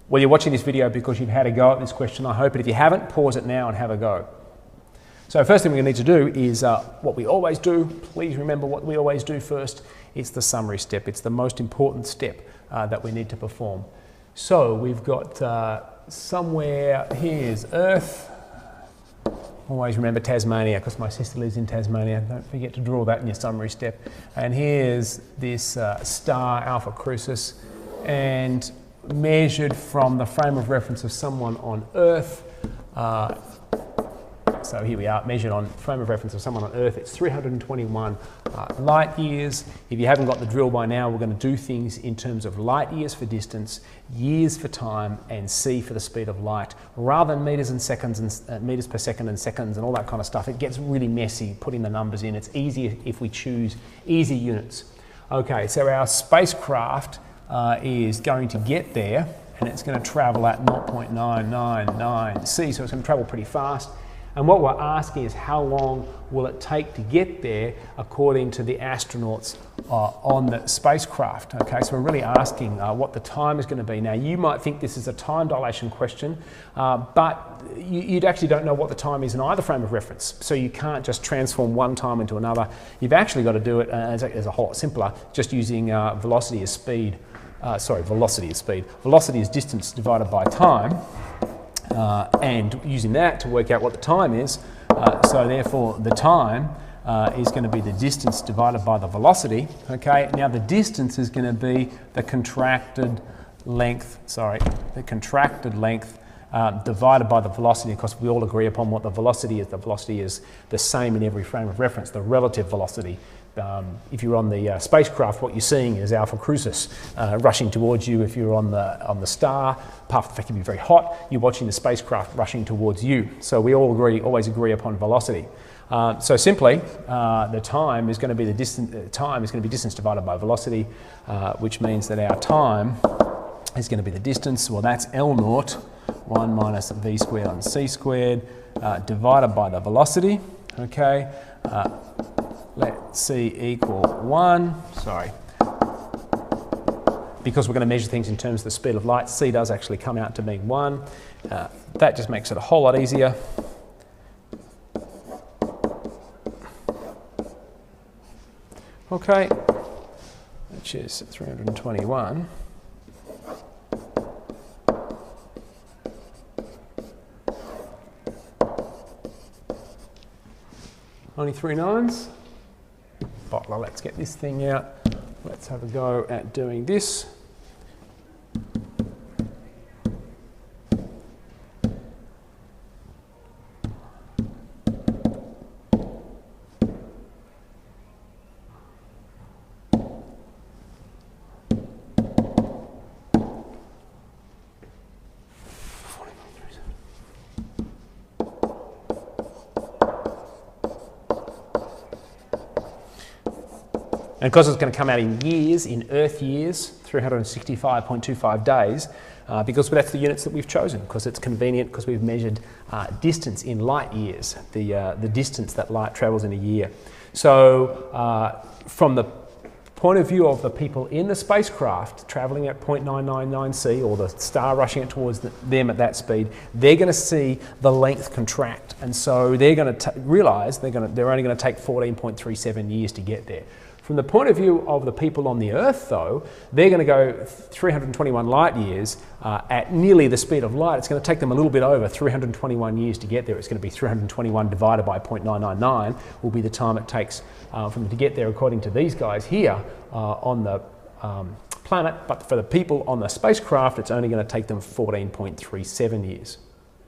Well, you're watching this video because you've had a go at this question, I hope, but if you haven't, pause it now and have a go. So first thing we're going to need to do is what we always do. Please remember what we always do first. It's the summary step. It's the most important step that we need to perform. So we've got somewhere, here's Earth. Always remember Tasmania because my sister lives in Tasmania. Don't forget to draw that in your summary step. And here's this star, Alpha Crucis, and measured from the frame of reference of someone on Earth. So here we are, measured on frame of reference of someone on Earth. It's 321 light years. If you haven't got the drill by now, we're going to do things in terms of light years for distance, years for time, and c for the speed of light, rather than meters and seconds and meters per second and seconds and all that kind of stuff. It gets really messy putting the numbers in. It's easier if we choose easy units. Okay, so our spacecraft is going to get there, and it's going to travel at 0.999 c, so it's going to travel pretty fast. And what we're asking is how long will it take to get there according to the astronauts on the spacecraft. Okay, so we're really asking what the time is going to be. Now you might think this is a time dilation question, but you actually don't know what the time is in either frame of reference. So you can't just transform one time into another. You've actually got to do it as a whole lot simpler, just using velocity as speed. Velocity is speed. Velocity is distance divided by time. And using that to work out what the time is, so therefore the time is going to be the distance divided by the velocity. Okay, now the distance is going to be the contracted length, divided by the velocity, because we all agree upon what the velocity is. The velocity is the same in every frame of reference, the relative velocity. If you're on the spacecraft, what you're seeing is Alpha Crucis rushing towards you. If you're on the star, apart from the fact you'll be very hot, you're watching the spacecraft rushing towards you. So we all always agree upon velocity. So simply, the time is going to be distance divided by velocity, which means that our time is going to be the distance. Well, that's L naught, 1 minus v squared on c squared, divided by the velocity. Okay. Let c equal 1, because we're going to measure things in terms of the speed of light, c does actually come out to being 1. That just makes it a whole lot easier. Okay, which is 321. Only 3 nines. Bottler, let's get this thing out. Let's have a go at doing this. And because it's going to come out in years, in Earth years, 365.25 days, because that's the units that we've chosen, because it's convenient, because we've measured distance in light years, the distance that light travels in a year. So from the point of view of the people in the spacecraft traveling at 0.999 c, or the star rushing it towards them at that speed, they're going to see the length contract, and so they're going to realise they're only going to take 14.37 years to get there. From the point of view of the people on the Earth, though, they're going to go 321 light years at nearly the speed of light. It's going to take them a little bit over 321 years to get there. It's going to be 321 divided by 0.999 will be the time it takes for them to get there, according to these guys here on the planet. But for the people on the spacecraft, it's only going to take them 14.37 years.